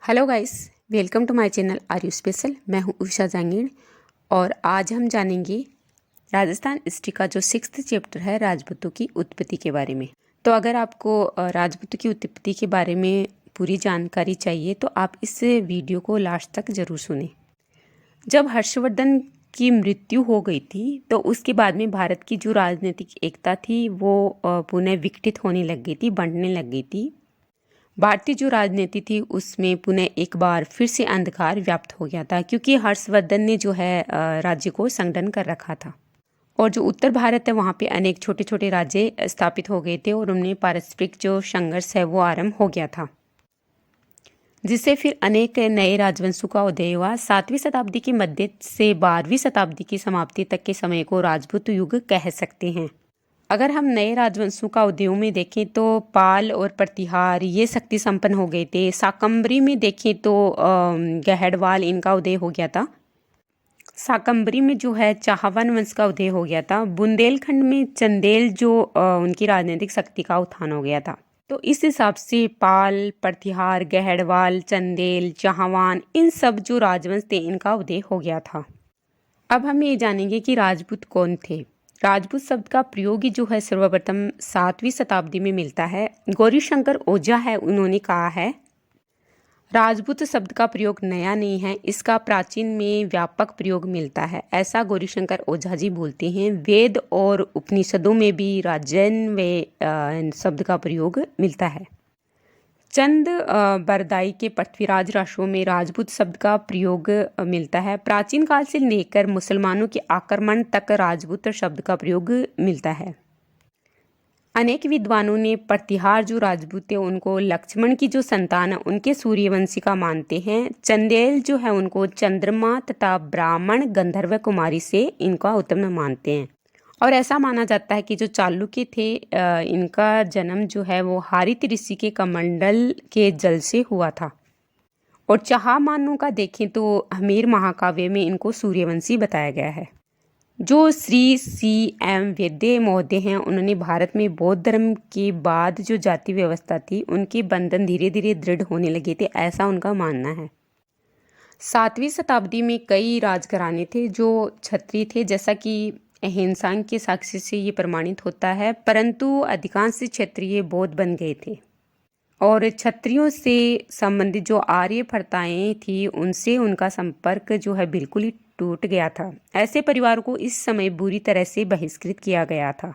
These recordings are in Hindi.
Hello guys, welcome to my channel are you special. मैं हूं उषा जांगीड़ और आज हम जानेंगे राजस्थान हिस्ट्री का जो 6th चैप्टर है राजपूतों की उत्पत्ति के बारे में। तो अगर आपको राजपूतों की उत्पत्ति के बारे में पूरी जानकारी चाहिए तो आप इस वीडियो को लास्ट तक ज़रूर सुनें। जब हर्षवर्धन की मृत्यु हो गई थी तो उसके बाद में भारत की जो राजनीतिक एकता थी वो पुनः विकसित होने लग गई थी, बढ़ने लग गई थी। भारतीय जो राजनीति थी उसमें पुनः एक बार फिर से अंधकार व्याप्त हो गया था, क्योंकि हर्षवर्धन ने जो है राज्य को संगठन कर रखा था और जो उत्तर भारत है वहाँ पे अनेक छोटे छोटे राज्य स्थापित हो गए थे और उनमें पारस्परिक जो संघर्ष है वो आरंभ हो गया था, जिससे फिर अनेक नए राजवंशों का उदय हुआ। 7वीं शताब्दी के मध्य से 12वीं शताब्दी की समाप्ति तक के समय को राजपूत युग कह सकते हैं। अगर हम नए राजवंशों का उदय में देखें तो पाल और प्रतिहार ये शक्ति संपन्न हो गए थे। शाकंभरी में देखें तो गहड़वाल इनका उदय हो गया था। शाकंभरी में जो है चाहवान वंश का उदय हो गया था। बुंदेलखंड में चंदेल जो उनकी राजनीतिक शक्ति का उत्थान हो गया था। तो इस हिसाब से पाल, प्रतिहार, गहड़वाल, चंदेल, चाहवान इन सब जो राजवंश थे इनका उदय हो गया था। अब हम ये जानेंगे कि राजपूत कौन थे। राजपूत शब्द का प्रयोग जो है सर्वप्रथम 7वीं शताब्दी में मिलता है। गौरीशंकर ओझा है, उन्होंने कहा है राजपूत शब्द का प्रयोग नया नहीं है, इसका प्राचीन में व्यापक प्रयोग मिलता है, ऐसा गौरीशंकर ओझा जी बोलते हैं। वेद और उपनिषदों में भी राजन व शब्द का प्रयोग मिलता है। चंद बरदाई के पृथ्वीराज राशों में राजपूत शब्द का प्रयोग मिलता है। प्राचीन काल से लेकर मुसलमानों के आक्रमण तक राजपूत शब्द का प्रयोग मिलता है। अनेक विद्वानों ने प्रतिहार जो राजपूत थे उनको लक्ष्मण की जो संतान है उनके सूर्यवंशी का मानते हैं। चंदेल जो है उनको चंद्रमा तथा ब्राह्मण गंधर्व कुमारी से इनका उत्पन्न मानते हैं। और ऐसा माना जाता है कि जो चालुक्य थे इनका जन्म जो है वो हारित ऋषि के कमंडल के जल से हुआ था। और चाहमानों का देखें तो हमीर महाकाव्य में इनको सूर्यवंशी बताया गया है। जो श्री C.M. वैद्य महोदय हैं उन्होंने भारत में बौद्ध धर्म के बाद जो जाति व्यवस्था थी उनके बंधन धीरे धीरे दृढ़ होने लगे थे, ऐसा उनका मानना है। 7वीं शताब्दी में कई राजघराने थे जो क्षत्रिय थे, जैसा कि अहिंसा के साक्ष्य से ये प्रमाणित होता है, परंतु अधिकांश क्षत्रिय बौद्ध बन गए थे और क्षत्रियों से संबंधित जो आर्य प्रथाएं थी उनसे उनका संपर्क जो है बिल्कुल ही टूट गया था। ऐसे परिवार को इस समय बुरी तरह से बहिष्कृत किया गया था।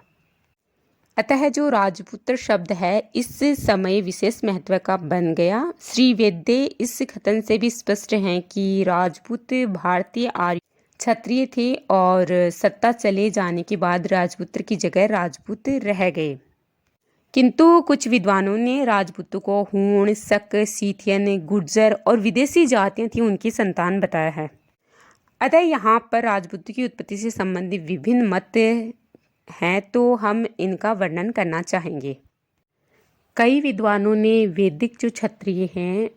अतः जो राजपुत्र शब्द है इस समय विशेष महत्व का बन गया। श्री वैद्य इस कथन से भी स्पष्ट हैं कि राजपूत भारतीय आर्य क्षत्रिय थे और सत्ता चले जाने के बाद राजपुत्र की जगह राजपूत रह गए। किंतु कुछ विद्वानों ने राजपूतों को हूण, शक, सीथियन, गुर्जर और विदेशी जातियां थी उनकी संतान बताया है। अतः यहाँ पर राजपूतों की उत्पत्ति से संबंधित विभिन्न मत हैं, तो हम इनका वर्णन करना चाहेंगे। कई विद्वानों ने वैदिक जो क्षत्रिय हैं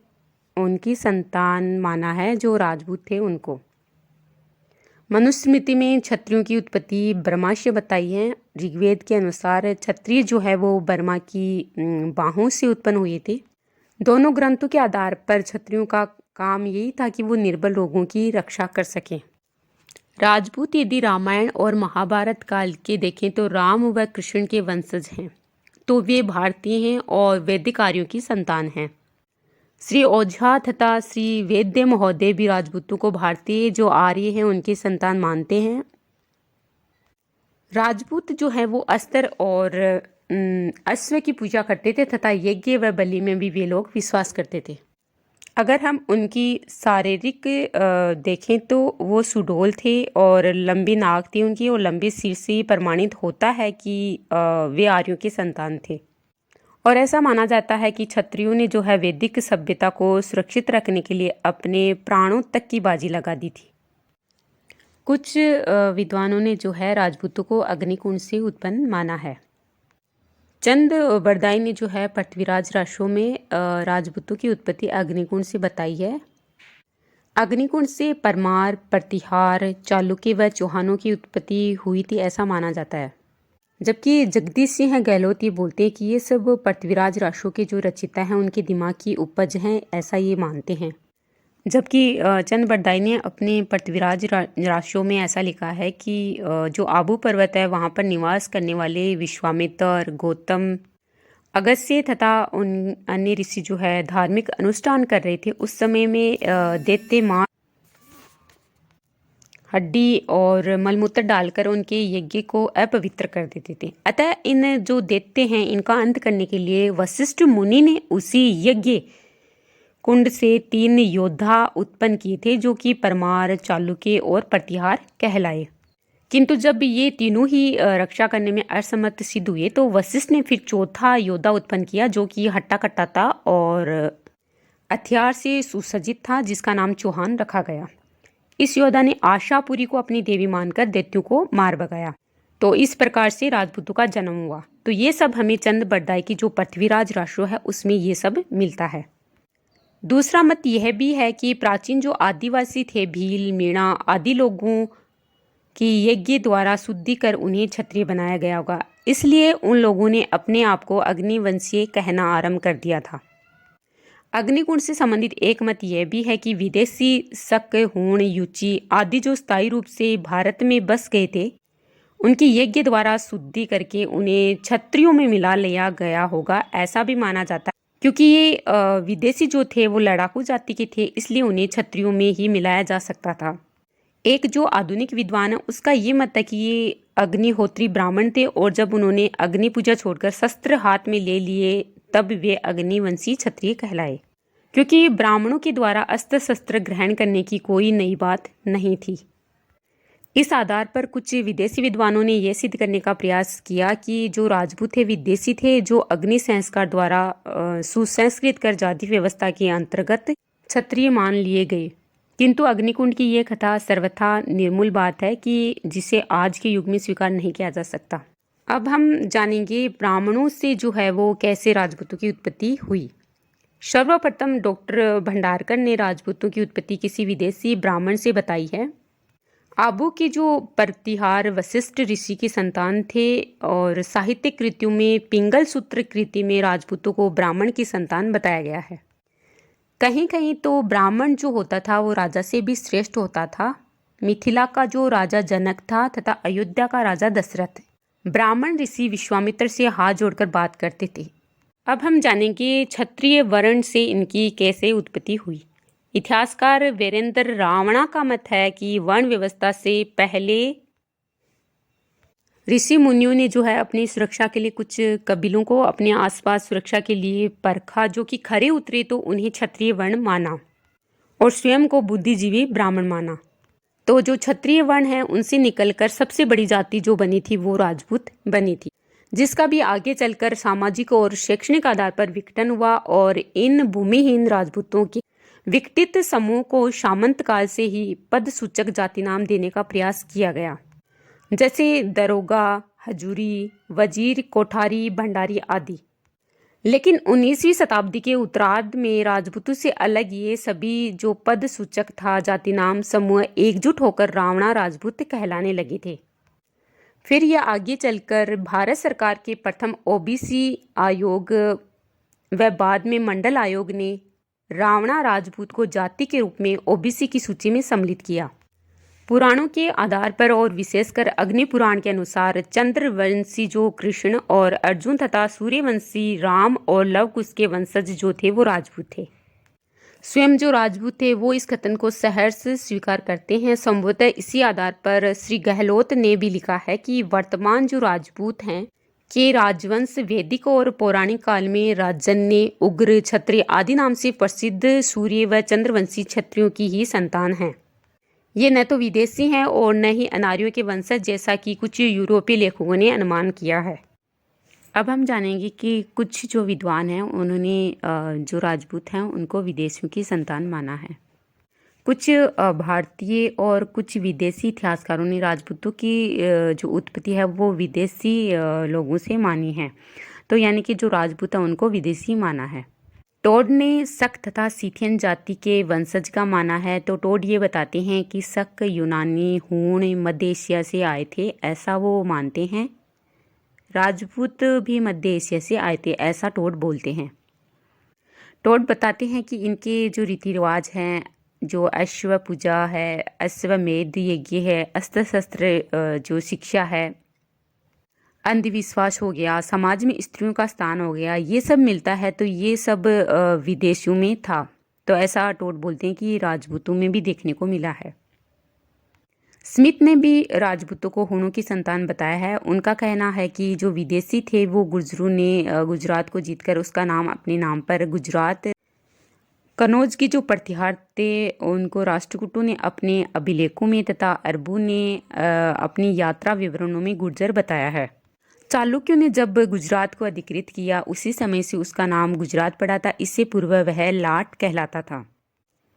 उनकी संतान माना है जो राजपूत थे उनको। मनुस्मृति में क्षत्रियों की उत्पत्ति ब्रह्मा से बताई है। ऋग्वेद के अनुसार क्षत्रिय जो है वो ब्रह्मा की बाहों से उत्पन्न हुए थे। दोनों ग्रंथों के आधार पर क्षत्रियों का काम यही था कि वो निर्बल लोगों की रक्षा कर सकें। राजपूत यदि रामायण और महाभारत काल के देखें तो राम व कृष्ण के वंशज हैं, तो वे भारतीय हैं और वैदिक आर्यों की संतान हैं। श्री ओझा तथा श्री वैद्य महोदय भी राजपूतों को भारतीय जो आर्य हैं उनकी संतान मानते हैं। राजपूत जो है वो अस्त्र और अश्व की पूजा करते थे तथा यज्ञ व बलि में भी वे लोग विश्वास करते थे। अगर हम उनकी शारीरिक देखें तो वो सुडौल थे और लंबी नाक थी उनकी और लंबी सिर से प्रमाणित होता है कि वे आर्यों के संतान थे। और ऐसा माना जाता है कि क्षत्रियों ने जो है वैदिक सभ्यता को सुरक्षित रखने के लिए अपने प्राणों तक की बाजी लगा दी थी। कुछ विद्वानों ने जो है राजपूतों को अग्निकुंड से उत्पन्न माना है। चंद बरदाई ने जो है पृथ्वीराज राशों में राजपूतों की उत्पत्ति अग्निकुंड से बताई है। अग्निकुंड से परमार, प्रतिहार, चालुक्य व चौहानों की उत्पत्ति हुई थी ऐसा माना जाता है। जबकि जगदीश सिंह गहलोत ये बोलते हैं कि ये सब पृथ्वीराज राशों के जो रचयिता हैं उनके दिमाग की उपज हैं, ऐसा ये मानते हैं। जबकि चंद बरदाई ने अपने पृथ्वीराज राशों में ऐसा लिखा है कि जो आबू पर्वत है वहाँ पर निवास करने वाले विश्वामित्र, गौतम, अगस्त्य तथा उन अन्य ऋषि जो है धार्मिक अनुष्ठान कर रहे थे। उस समय में दैत्य मांस, हड्डी और मलमूत्र डालकर उनके यज्ञ को अपवित्र कर देते थे। अतः इन जो दैत्य हैं इनका अंत करने के लिए वशिष्ठ मुनि ने उसी यज्ञ कुंड से 3 योद्धा उत्पन्न किए थे, जो कि परमार, चालुक्य और प्रतिहार कहलाए। किंतु जब ये तीनों ही रक्षा करने में असमर्थ सिद्ध हुए तो वशिष्ठ ने फिर चौथा योद्धा उत्पन्न किया, जो कि हट्टा कट्टा था और हथियार से सुसज्जित था, जिसका नाम चौहान रखा गया। इस योद्धा ने आशापुरी को अपनी देवी मानकर दैत्यों को मार भगाया। तो इस प्रकार से राजपूतों का जन्म हुआ। तो ये सब हमें चंद बरदाई की जो पृथ्वीराज राशो है उसमें ये सब मिलता है। दूसरा मत यह भी है कि प्राचीन जो आदिवासी थे, भील, मीणा आदि लोगों की यज्ञ द्वारा शुद्धि कर उन्हें क्षत्रिय बनाया गया होगा, इसलिए उन लोगों ने अपने आप को अग्निवंशीय कहना आरंभ कर दिया था। अग्निकुंड से संबंधित एक मत यह भी है कि विदेशी शक, हूण, युचि आदि जो स्थायी रूप से भारत में बस गए थे, उनकी यज्ञ द्वारा शुद्धि करके उन्हें क्षत्रियों में मिला लिया गया होगा, ऐसा भी माना जाता है। क्योंकि ये विदेशी जो थे वो लड़ाकू जाति के थे, इसलिए उन्हें क्षत्रियों में ही मिलाया जा सकता था। एक जो आधुनिक विद्वान है उसका ये मत है कि ये अग्निहोत्री ब्राह्मण थे और जब उन्होंने अग्नि पूजा छोड़कर शस्त्र हाथ में ले लिए तब वे अग्निवंशी क्षत्रिय कहलाए, क्योंकि ब्राह्मणों के द्वारा अस्त्र शस्त्र ग्रहण करने की कोई नई बात नहीं थी। इस आधार पर कुछ विदेशी विद्वानों ने यह सिद्ध करने का प्रयास किया कि जो राजपूत थे विदेशी थे, जो अग्नि संस्कार द्वारा सुसंस्कृत कर जाति व्यवस्था के अंतर्गत क्षत्रिय मान लिए गए। किंतु अग्निकुंड की यह कथा सर्वथा निर्मूल बात है कि जिसे आज के युग में स्वीकार नहीं किया जा सकता। अब हम जानेंगे ब्राह्मणों से जो है वो कैसे राजपूतों की उत्पत्ति हुई। सर्वप्रथम डॉक्टर भंडारकर ने राजपूतों की उत्पत्ति किसी विदेशी ब्राह्मण से बताई है। आबू के जो प्रतिहार वशिष्ठ ऋषि की संतान थे और साहित्यिक कृतियों में पिंगल सूत्र कृति में राजपूतों को ब्राह्मण की संतान बताया गया है। कहीं कहीं तो ब्राह्मण जो होता था वो राजा से भी श्रेष्ठ होता था। मिथिला का जो राजा जनक था तथा अयोध्या का राजा दशरथ ब्राह्मण ऋषि विश्वामित्र से हाथ जोड़कर बात करते थे। अब हम जानेंगे क्षत्रिय वर्ण से इनकी कैसे उत्पत्ति हुई। इतिहासकार वीरेंद्र रावणा का मत है कि वर्ण व्यवस्था से पहले ऋषि मुनियों ने जो है अपनी सुरक्षा के लिए कुछ कबीलों को अपने आसपास सुरक्षा के लिए परखा, जो कि खरे उतरे तो उन्हें क्षत्रिय वर्ण माना और स्वयं को बुद्धिजीवी ब्राह्मण माना। तो जो क्षत्रिय वर्ण है उनसे निकलकर सबसे बड़ी जाति जो बनी थी वो राजपूत बनी थी, जिसका भी आगे चलकर सामाजिक और शैक्षणिक आधार पर विघटन हुआ और इन भूमिहीन राजपूतों के विकटित समूह को सामंत काल से ही पद सूचक जाति नाम देने का प्रयास किया गया, जैसे दरोगा, हजूरी, वजीर, कोठारी, भंडारी आदि। लेकिन 19वीं शताब्दी के उत्तरार्ध में राजपूतों से अलग ये सभी जो पद सूचक था जाति नाम समूह एकजुट होकर रावणा राजपूत कहलाने लगे थे। फिर यह आगे चलकर भारत सरकार के प्रथम ओबीसी आयोग व बाद में मंडल आयोग ने रावणा राजपूत को जाति के रूप में ओबीसी की सूची में सम्मिलित किया। पुराणों के आधार पर और विशेषकर अग्नि पुराण के अनुसार चंद्रवंशी जो कृष्ण और अर्जुन तथा सूर्यवंशी राम और लव कुश के वंशज जो थे वो राजपूत थे। स्वयं जो राजपूत थे वो इस कथन को सहर्ष स्वीकार करते हैं। संभवतः इसी आधार पर श्री गहलोत ने भी लिखा है कि वर्तमान जो राजपूत हैं के राजवंश वैदिक और पौराणिक काल में राजन्य, उग्र, क्षत्रिय आदि नाम से प्रसिद्ध सूर्य व चंद्रवंशी क्षत्रियों की ही संतान हैं। ये न तो विदेशी हैं और न ही अनार्यों के वंशज, जैसा कि कुछ यूरोपीय लेखकों ने अनुमान किया है। अब हम जानेंगे कि कुछ जो विद्वान हैं उन्होंने जो राजपूत हैं उनको विदेशियों की संतान माना है। कुछ भारतीय और कुछ विदेशी इतिहासकारों ने राजपूतों की जो उत्पत्ति है वो विदेशी लोगों से मानी है। तो यानी कि जो राजपूत है उनको विदेशी माना है। टोड ने शक तथा सीथियन जाति के वंशज का माना है। तो टोड ये बताते हैं कि शक यूनानी, हूण, मध्य एशिया से आए थे, ऐसा वो मानते हैं। राजपूत भी मध्य एशिया से आए थे, ऐसा टोड बोलते हैं। टोड बताते हैं कि इनके जो रीति रिवाज हैं, जो अश्व पूजा है, अश्वमेध यज्ञ है, अस्त्र शस्त्र जो शिक्षा है, अंधविश्वास हो गया, समाज में स्त्रियों का स्थान हो गया, ये सब मिलता है। तो ये सब विदेशों में था। तो ऐसा टोड बोलते हैं कि राजपूतों में भी देखने को मिला है। स्मिथ ने भी राजपूतों को हूणों की संतान बताया है। उनका कहना है कि जो विदेशी थे वो गुर्जरों ने गुजरात को जीतकर उसका नाम अपने नाम पर गुजरात, कनौज की जो प्रतिहार थे उनको राष्ट्रकूटों ने अपने अभिलेखों में तथा अरबों ने अपनी यात्रा विवरणों में गुर्जर बताया है। चालुक्यों ने जब गुजरात को अधिकृत किया उसी समय से उसका नाम गुजरात पड़ा था। इससे पूर्व वह लाट कहलाता था।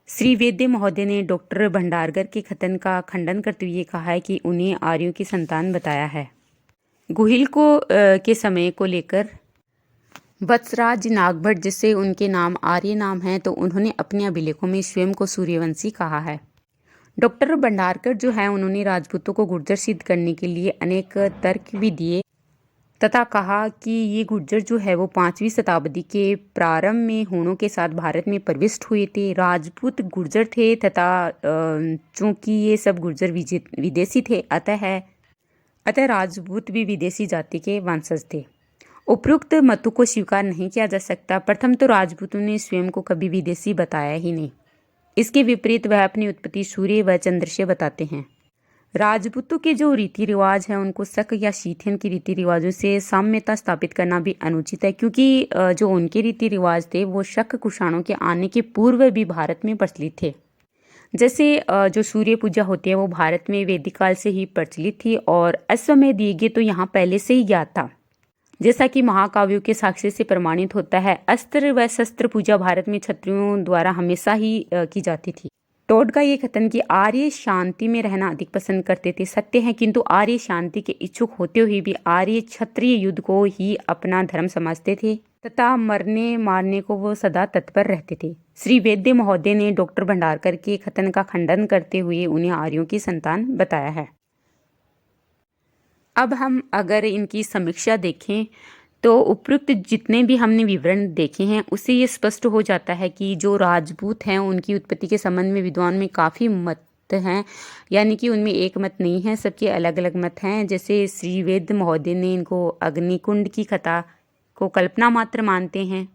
श्री वेद्य महोदय ने डॉक्टर भंडारकर के कथन का खंडन करते हुए कहा है कि उन्हें आर्यों की संतान बताया है। गुहिल को के समय को लेकर वत्सराज नागभट्ट, जिससे उनके नाम आर्य नाम है, तो उन्होंने अपने अभिलेखों में स्वयं को सूर्यवंशी कहा है। डॉक्टर भंडारकर जो है उन्होंने राजपूतों को गुर्जर सिद्ध करने के लिए अनेक तर्क भी दिए तथा कहा कि ये गुर्जर जो है वो 5वीं शताब्दी के प्रारंभ में हूणों के साथ भारत में प्रविष्ट हुए थे। राजपूत गुर्जर थे तथा चूंकि ये सब गुर्जर विदेशी थे, अतः राजपूत भी विदेशी जाति के वंशज थे। उपयुक्त मतों को स्वीकार नहीं किया जा सकता। प्रथम तो राजपूतों ने स्वयं को कभी विदेशी बताया ही नहीं। इसके विपरीत वह अपनी उत्पत्ति सूर्य व चंद्र से बताते हैं। राजपूतों के जो रीति रिवाज हैं उनको शक या शीथियन के रीति रिवाजों से साम्यता स्थापित करना भी अनुचित है, क्योंकि जो उनके रीति रिवाज थे वो शक कुषाणों के आने के पूर्व भी भारत में प्रचलित थे। जैसे जो सूर्य पूजा होती है वो भारत में वैदिक काल से ही प्रचलित थी और अश्वमेध यज्ञ तो यहाँ पहले से ही ज्ञात था, जैसा कि महाकाव्यों के साक्ष्य से प्रमाणित होता है। अस्त्र व शस्त्र पूजा भारत में क्षत्रियों द्वारा हमेशा ही की जाती थी। टोड का ये कथन कि आर्य शांति में रहना अधिक पसंद करते थे सत्य है, किंतु आर्य शांति के इच्छुक होते हुए भी आर्य क्षत्रिय युद्ध को ही अपना धर्म समझते थे तथा मरने मारने को वो सदा तत्पर रहते थे। श्री वेद्य महोदय ने डॉक्टर भंडारकर के कथन का खंडन करते हुए उन्हें आर्यों की संतान बताया है। अब हम अगर इनकी समीक्षा देखें तो उपयुक्त जितने भी हमने विवरण देखे हैं उससे ये स्पष्ट हो जाता है कि जो राजपूत हैं उनकी उत्पत्ति के संबंध में विद्वान में काफ़ी मत हैं, यानी कि उनमें एक मत नहीं है, सबके अलग अलग मत हैं। जैसे श्री वेद महोदय ने इनको अग्निकुंड की कथा को कल्पना मात्र मानते हैं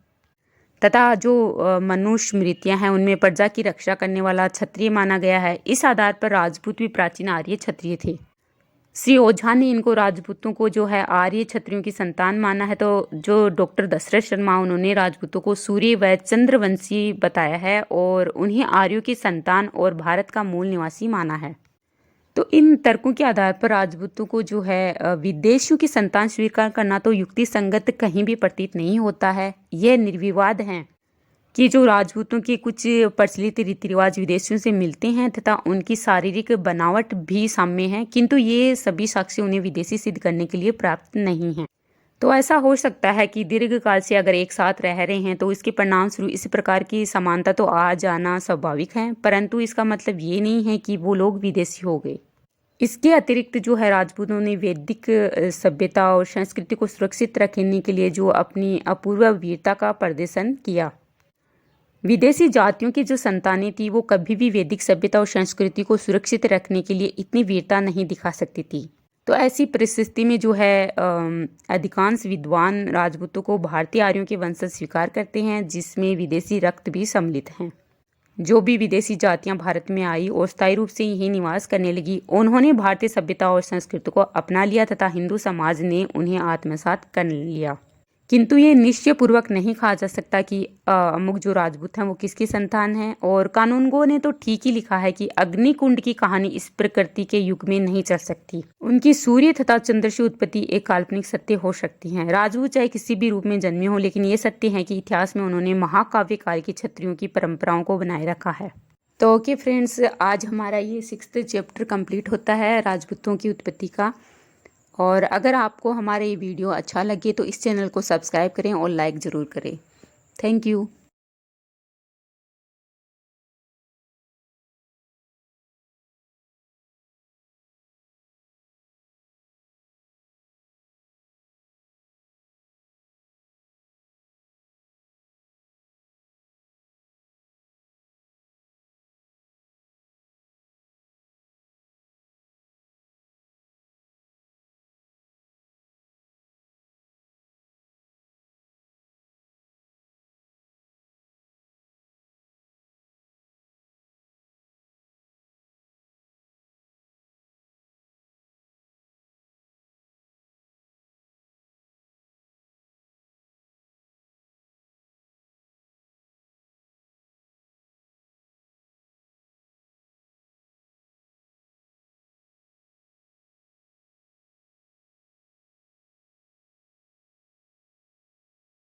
तथा जो मनुस्मृतियाँ हैं उनमें प्रजा की रक्षा करने वाला क्षत्रिय माना गया है। इस आधार पर राजपूत भी प्राचीन आर्य क्षत्रिय थे। श्री ओझा ने इनको राजपूतों को जो है आर्य क्षत्रियों की संतान माना है। तो जो डॉक्टर दशरथ शर्मा उन्होंने राजपूतों को सूर्य व चंद्रवंशी बताया है और उन्हें आर्यों की संतान और भारत का मूल निवासी माना है। तो इन तर्कों के आधार पर राजपूतों को जो है विदेशियों की संतान स्वीकार करना तो युक्ति संगत कहीं भी प्रतीत नहीं होता है। यह निर्विवाद है कि जो राजपूतों के कुछ प्रचलित रीति रिवाज विदेशियों से मिलते हैं तथा उनकी शारीरिक बनावट भी साम्य है, किंतु ये सभी साक्ष्य उन्हें विदेशी सिद्ध करने के लिए प्राप्त नहीं है। तो ऐसा हो सकता है कि दीर्घ काल से अगर एक साथ रह रहे हैं तो इसके परिणाम स्वरूप इस प्रकार की समानता तो आ जाना स्वाभाविक है, परंतु इसका मतलब ये नहीं है कि वो लोग विदेशी हो गए। इसके अतिरिक्त जो है राजपूतों ने वैदिक सभ्यता और संस्कृति को सुरक्षित रखने के लिए जो अपनी अपूर्व वीरता का प्रदर्शन किया। विदेशी जातियों की जो संतानें थी वो कभी भी वैदिक सभ्यता और संस्कृति को सुरक्षित रखने के लिए इतनी वीरता नहीं दिखा सकती थी। तो ऐसी परिस्थिति में जो है अधिकांश विद्वान राजपूतों को भारतीय आर्यों के वंशज स्वीकार करते हैं, जिसमें विदेशी रक्त भी सम्मिलित हैं। जो भी विदेशी जातियां भारत में आई और स्थायी रूप से यहीं निवास करने लगी, उन्होंने भारतीय सभ्यता और संस्कृति को अपना लिया तथा हिंदू समाज ने उन्हें आत्मसात कर लिया। किंतु ये निश्चयपूर्वक नहीं कहा जा सकता कि अमुक जो राजपूत हैं वो किसकी संतान हैं। और कानूनगो ने तो ठीक ही लिखा है कि अग्निकुंड की कहानी इस प्रकृति के युग में नहीं चल सकती। उनकी सूर्य तथा चंद्र से उत्पत्ति एक काल्पनिक सत्य हो सकती है। राजपूत चाहे किसी भी रूप में जन्मे हो, लेकिन ये सत्य है कि इतिहास में उन्होंने महाकाव्य काल की क्षत्रियों की परंपराओं को बनाए रखा है। तो ओके फ्रेंड्स, आज हमारा ये 6th चैप्टर कंप्लीट होता है राजपूतों की उत्पत्ति का। और अगर आपको हमारा ये वीडियो अच्छा लगे तो इस चैनल को सब्सक्राइब करें और लाइक ज़रूर करें। Thank you.